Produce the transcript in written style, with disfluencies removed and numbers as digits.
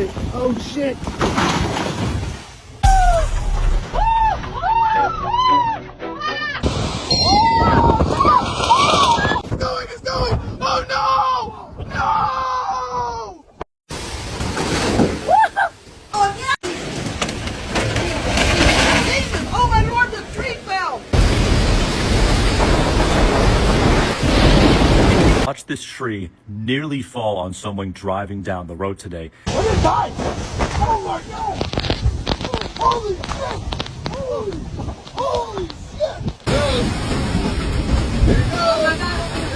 it. Oh shit. It's going! Oh no! No! Jesus! Oh my Lord, the tree fell! Watch this tree nearly fall on someone driving down the road today. What is that? Oh my god! Holy shit! Holy shit! Oh my god!